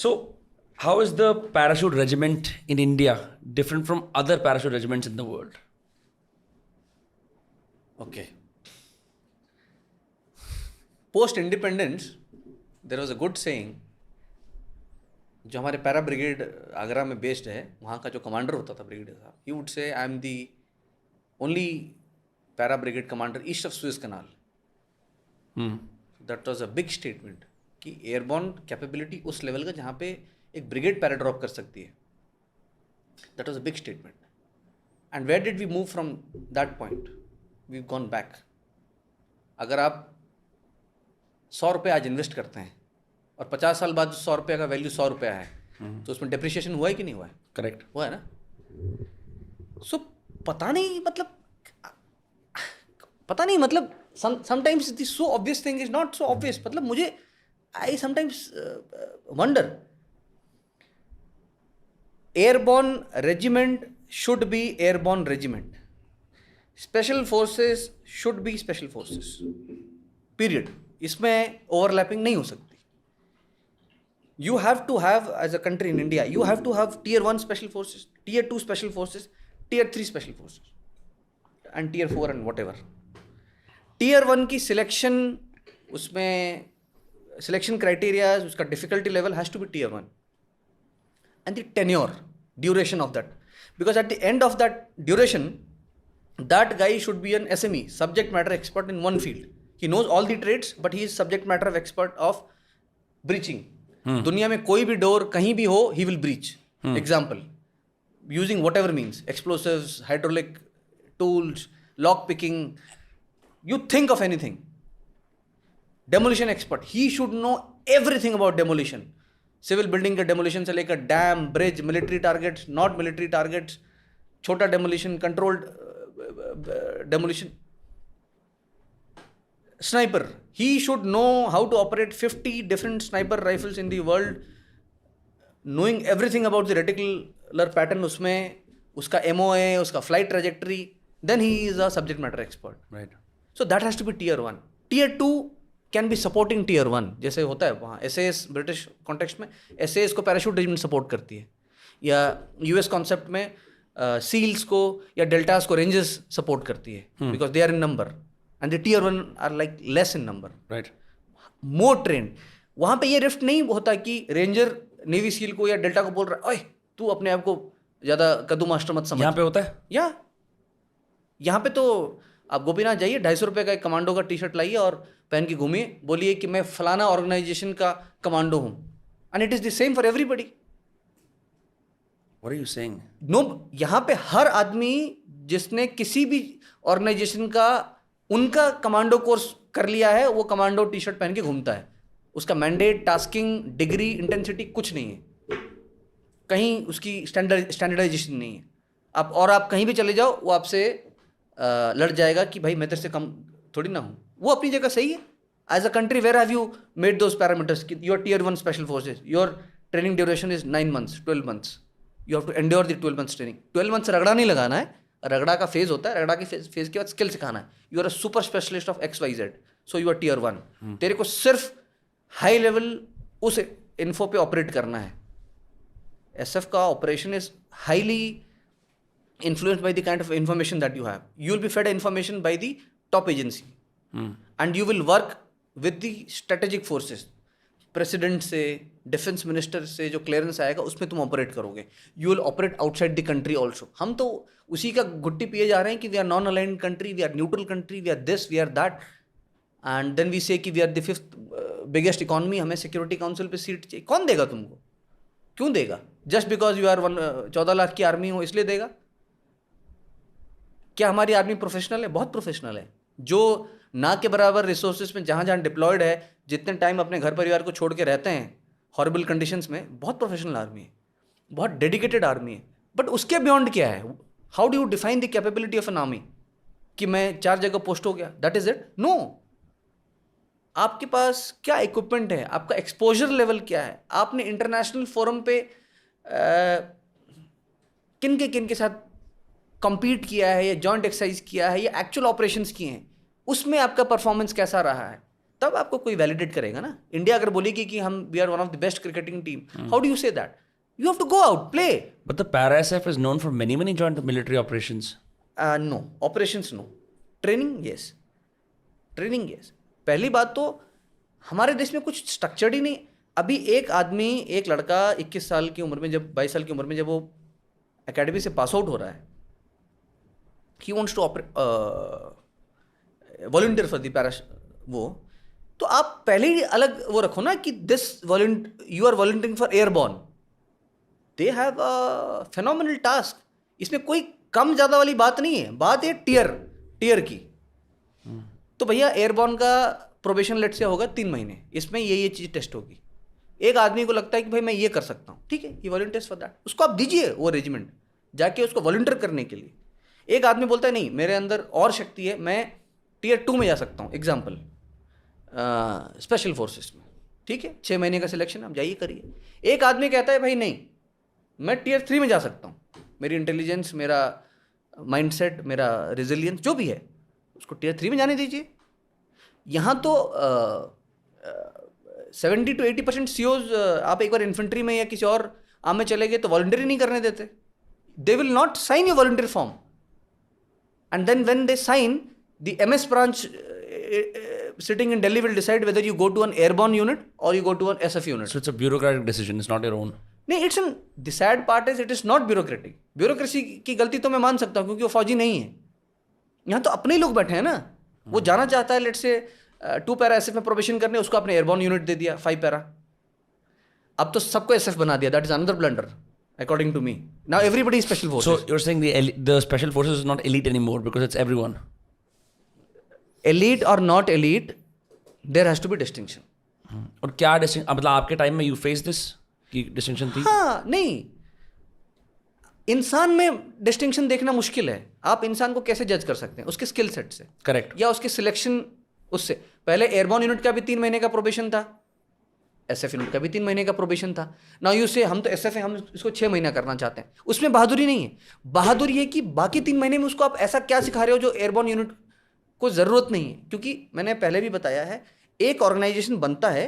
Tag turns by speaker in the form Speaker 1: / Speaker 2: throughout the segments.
Speaker 1: So, how is the parachute regiment in India different from other parachute regiments in the world?
Speaker 2: Okay. Post independence, there was a good saying. जो हमारे para brigade Agra में based है, वहाँ का जो commander होता था brigade साहब, he would say I am the only para brigade commander east of Suez canal. That was a big statement कि एयरबॉर्न कैपेबिलिटी उस लेवल का जहाँ पे एक ब्रिगेड पैराड्रॉप कर सकती है. That was a big statement. And where did we move from that point? We gone back. अगर आप 100 रुपये आज इन्वेस्ट करते हैं और 50 साल बाद 100 रुपये का वैल्यू 100 रुपया है, तो उसमें डिप्रिशिएशन हुआ है कि नहीं हुआ है?
Speaker 1: Correct.
Speaker 2: हुआ है ना. सो पता नहीं मतलब sometimes this so obvious thing is not so obvious. मतलब मुझे I sometimes wonder. Airborne regiment should be airborne regiment. Special forces should be special forces. Period. इसमें ओवरलैपिंग नहीं हो सकती. You have to have, as a country in India, you have to have tier 1 special forces, tier 2 special forces, tier 3 special forces, and tier 4 and whatever. tier 1 की selection, उसमें selection criteria, उसका difficulty level has to be tier 1, and the tenure, duration of that, because at the end of that duration, that guy should be an SME, subject matter expert in one field. He knows all the trades, but he is subject matter of expert of breaching. दुनिया में कोई भी door कहीं भी हो, he will breach. Example, using whatever means, explosives, hydraulic tools, lock picking, you think of anything. Demolition expert, he should know everything about demolition. Civil building के demolition से लेकर dam, bridge, military targets, not military targets, छोटा demolition, controlled demolition. Sniper, he should know how to operate 50 different sniper rifles in the world, knowing everything about the reticular pattern उसमें, उसका MOA, उसका flight trajectory, then he is a subject matter expert.
Speaker 1: Right.
Speaker 2: So that has to be tier 1. Tier 2 can be supporting tier 1, जैसे होता है वहाँ SAS British context में SAS को parachute regiment support करती है, या US कॉन्सेप्ट में सील्स को या डेल्टास को रेंजर्स सपोर्ट करती है, because they are in number. And the tier 1 are like less in number.
Speaker 1: Right.
Speaker 2: More trained. वहाँ पे ये रिफ्ट नहीं होता कि रेंजर नेवी सील को या डेल्टा को बोल रहा है, ओए तू अपने आप को ज़्यादा कद्दू मास्टर मत समझ.
Speaker 1: यहाँ पे होता है.
Speaker 2: यहाँ पे तो आप गोपीनाथ जाइए, 250 रुपये का एक कमांडो का टी शर्ट लाइए और पहन के घूमिए, बोलिए कि मैं फलाना ऑर्गेनाइजेशन का कमांडो हूँ. And it is the same for everybody.
Speaker 1: What are you saying?
Speaker 2: No, यहाँ पे हर आदमी जिसने किसी भी ऑर्गेनाइजेशन का उनका कमांडो कोर्स कर लिया है, वो कमांडो टी शर्ट पहन के घूमता है. उसका मैंडेट, टास्किंग, डिग्री, इंटेंसिटी कुछ नहीं है. कहीं उसकी स्टैंडर्डाइजेशन नहीं है. आप कहीं भी चले जाओ, वो आपसे लड़ जाएगा कि भाई मैं तेरे से कम थोड़ी ना हूँ. वो अपनी जगह सही है. As a country, where have you made those parameters? Your tier 1 special forces, your training duration is 9 months, 12 months. You have to endure the 12 months training. 12 months रगड़ा नहीं लगाना है. रगड़ा का फेज होता है, रगड़ा के फेज के बाद स्किल सिखाना है. You are a super specialist of XYZ, so you are tier 1. तेरे को सिर्फ हाई लेवल उस इन्फो पे ऑपरेट करना है. SF का operation is highly influenced by the kind of information that you have. You will be fed information by the top agency, and you will work with the strategic forces. President से, defence minister से जो clearance आएगा उसमें तुम operate करोगे. You will operate outside the country also. हम तो उसी का गुट्टी पिए जा रहे हैं कि we are non aligned country, we are neutral country, we are this, we are that, and then we say कि we are the 5th biggest economy, हमें सिक्योरिटी काउंसिल पे सीट चाहिए. कौन देगा तुमको? क्यों देगा? Just because you are 14 lakh की आर्मी हो इसलिए देगा? क्या हमारी आर्मी प्रोफेशनल है? बहुत प्रोफेशनल है. जो ना के बराबर रिसोर्सेज में जहाँ जहाँ डिप्लॉयड है, जितने टाइम अपने घर परिवार को छोड़ के रहते हैं हॉरिबल कंडीशंस में, बहुत प्रोफेशनल आर्मी है, बहुत डेडिकेटेड आर्मी है. बट उसके बियॉन्ड क्या है? How do you define the capability of an army कि मैं 4 जगह पोस्ट हो गया, दैट इज इट? नो. आपके पास क्या इक्विपमेंट है, आपका एक्सपोजर लेवल क्या है, आपने इंटरनेशनल फोरम पे किन के साथ compete किया है, या जॉइंट एक्सरसाइज किया है, या एक्चुअल ऑपरेशंस किए हैं, उसमें आपका परफॉर्मेंस कैसा रहा है. तब आपको कोई वैलिडेट करेगा ना. इंडिया अगर बोलेगी कि हम we are one of the best cricketing team, how do you say that? You have to go out, play.
Speaker 1: But the Para SF is known for many joint military operations.
Speaker 2: No. Operations, no. Training, yes. Training, yes. पहली बात तो हमारे देश में कुछ structured ही नहीं. अभी एक आदमी, एक लड़का 21 साल की उम्र में, जब 22 साल की उम्र में जब वो एकेडमी से पास आउट हो रहा है, he wants to volunteer for the para, वो तो आप पहले ही अलग वो रखो ना कि you are volunteering for airborne. They have a phenomenal task. इसमें कोई कम ज़्यादा वाली बात नहीं है, बात है टीयर की. तो भैया एयरबॉर्न का प्रोबेशन लेट से होगा 3 महीने, इसमें ये चीज़ टेस्ट होगी. एक आदमी को लगता है कि भाई मैं ये कर सकता हूँ, ठीक है, ये वॉलंटियर्स फॉर दैट, उसको आप दीजिए वो रेजिमेंट जाके उसको वॉलंटियर करने के लिए. एक आदमी बोलता है नहीं मेरे अंदर और शक्ति है, मैं टियर 2 में जा सकता हूँ, एग्जाम्पल स्पेशल फोर्सेस में, ठीक है, 6 महीने का सिलेक्शन, आप जाइए करिए. एक आदमी कहता है भाई नहीं मैं टियर 3 में जा सकता हूँ, मेरी इंटेलिजेंस, मेरा माइंडसेट, मेरा रेजिलियंस जो भी है, उसको टियर 3 में जाने दीजिए. यहाँ तो 70 to 80% COs आप एक बार इन्फेंट्री में या किसी और आर्म में चले गए तो वॉलंटियर नहीं करने देते. They will not sign your volunteer form, and then when they sign, the MS branch sitting in Delhi will decide whether you go to an airborne unit or you go to an SF unit.
Speaker 1: So it's a bureaucratic decision, it's not your own.
Speaker 2: नहीं, it's an the sad part is it is not bureaucratic. Bureaucracy की गलती तो मैं मान सकता हूँ क्योंकि वो फौजी नहीं है. यहाँ तो अपने ही लोग बैठे हैं ना. वो जाना चाहता है लेट से 2 पैरा SF में प्रोबेशन करने, उसको अपने एयरबॉर्न यूनिट दे दिया 5 पैरा. अब तो सबको SF बना दिया. That is another blunder according to me. Now everybody special forces.
Speaker 1: So you're saying the special forces is not elite anymore because it's everyone.
Speaker 2: Elite or not elite, there has to be distinction.
Speaker 1: और क्या distinction, मतलब आपके time में you face this की distinction थी?
Speaker 2: हाँ, नहीं, इंसान में डिस्टिंक्शन देखना मुश्किल है. आप इंसान को कैसे जज कर सकते हैं? उसके स्किल सेट से,
Speaker 1: करेक्ट,
Speaker 2: या उसके सिलेक्शन उससे. पहले एयरबॉर्न यूनिट का भी 3 महीने का प्रोबेशन था, SF यूनिट का भी 3 महीने का प्रोबेशन था. नाउ यू से हम तो SF है, हम इसको 6 महीना करना चाहते हैं. उसमें बहादुरी नहीं है. बहादुरी है कि बाकी 3 महीने में उसको आप ऐसा क्या सिखा रहे हो जो एयरबॉर्न यूनिट को ज़रूरत नहीं है. क्योंकि मैंने पहले भी बताया है, एक ऑर्गेनाइजेशन बनता है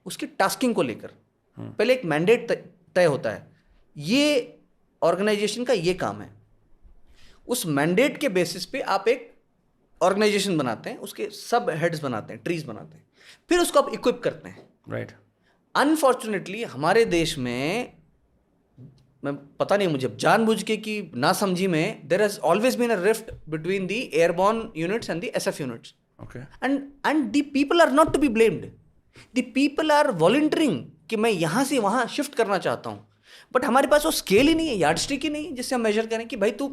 Speaker 2: उसकी टास्किंग को लेकर. पहले एक मैंडेट तय होता है, ये ऑर्गेनाइजेशन का ये काम है. उस मैंडेट के बेसिस पे आप एक ऑर्गेनाइजेशन बनाते हैं, उसके सब हेड्स बनाते हैं, ट्रीज बनाते हैं, फिर उसको आप इक्विप करते हैं.
Speaker 1: राइट.
Speaker 2: अनफॉर्चुनेटली हमारे देश में, मैं पता नहीं मुझे जानबूझ के कि ना समझी में, there has always been a rift between the airborne units and the SF units.
Speaker 1: Okay.
Speaker 2: And the people are not to be blamed. The people are volunteering कि मैं यहाँ से वहाँ शिफ्ट करना चाहता हूँ, बट हमारे पास वो स्केल ही नहीं है, यार्ड स्टिक ही नहीं है जिससे हम मेजर करें कि भाई तू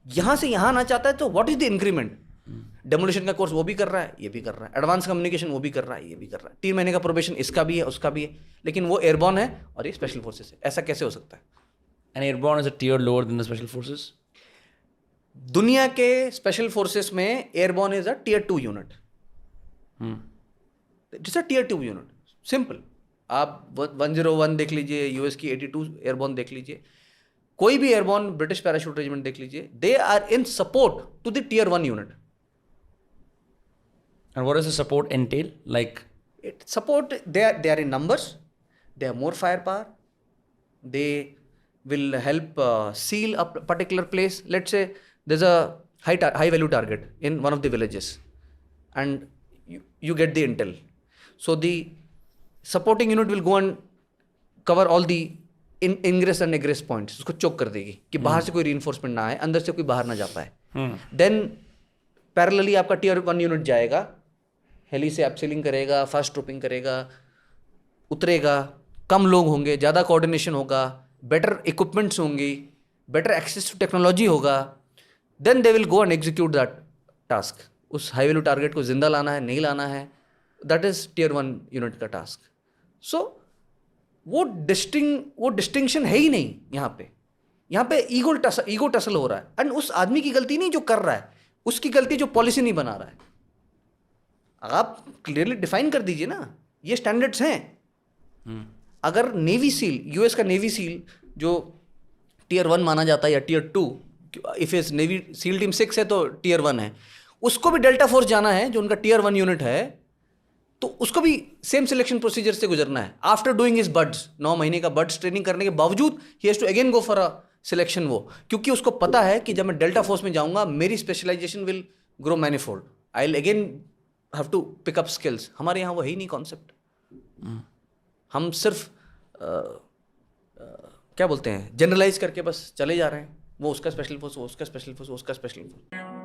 Speaker 2: यहाँ से यहाँ आना चाहता है तो what is the increment. Demolition का कोर्स वो भी कर रहा है, ये भी कर रहा है, एडवांस कम्युनिकेशन वो भी कर रहा है, ये भी कर रहा है, 3 महीने का प्रोबेशन इसका भी है, उसका भी है, लेकिन वो एयरबॉर्न है और ये स्पेशल फोर्सेस है. ऐसा कैसे हो सकता है?
Speaker 1: And airborne is a tier lower than the special forces?
Speaker 2: दुनिया के स्पेशल फोर्सेस में airborne is a tier 2 unit. It's a tier 2 unit, simple. आप 101 देख लीजिए, यूएस की 82 एयरबॉर्न देख लीजिए, कोई भी एयरबॉर्न ब्रिटिश पैराशूट रेजिमेंट देख लीजिए, they are in support to the tier 1 unit.
Speaker 1: And what does the support entail? Like,
Speaker 2: it support, they are in numbers, they have more firepower, they will help seal a particular place. Let's say there's a high value target in one of the villages and you get the intel, so the supporting unit will go and cover all the ingress and egress points. उसको चोक कर देगी कि बाहर से कोई reinforcement ना आए, अंदर से कोई बाहर ना जा पाए. Then पैरेलली आपका टियर 1 यूनिट जाएगा, हेली से अपसेलिंग करेगा, फास्ट ट्रूपिंग करेगा, उतरेगा, कम लोग होंगे, ज़्यादा कोऑर्डिनेशन होगा, बेटर इक्विपमेंट्स होंगी, बेटर एक्सेस टू टेक्नोलॉजी होगा. Then they will go and execute that task. उस हाई वैल्यू टारगेट को जिंदा लाना है, नहीं लाना है, दैट इज टियर 1 यूनिट का टास्क. सो वो डिस्टिंक्शन है ही नहीं यहाँ पे. यहाँ पे ईगो टसल हो रहा है. एंड उस आदमी की गलती नहीं जो कर रहा है, उसकी गलती जो पॉलिसी नहीं बना रहा है. आप क्लियरली डिफाइन कर दीजिए ना, ये स्टैंडर्ड्स हैं. अगर नेवी सील, यूएस का नेवी सील जो टियर 1 माना जाता है या tier 2, if is navy SEAL team 6 है तो टियर 1 है, उसको भी डेल्टा फोर्स जाना है जो उनका टियर 1 यूनिट है, तो उसको भी सेम सिलेक्शन प्रोसीजर से गुजरना है. आफ्टर डूइंग हिज बड्स, 9 महीने का बड्स ट्रेनिंग करने के बावजूद he has to again go for a selection. वो क्योंकि उसको पता है कि जब मैं डेल्टा फोर्स में जाऊंगा मेरी specialisation will grow manifold. I will again have to pick up skills. हमारे यहाँ वो है ही नहीं कॉन्सेप्ट. हम सिर्फ क्या बोलते हैं, जनरलाइज करके बस चले जा रहे हैं. वो उसका स्पेशल फोर्स, वो उसका स्पेशल फोर्स, वो उसका स्पेशल फोर्स.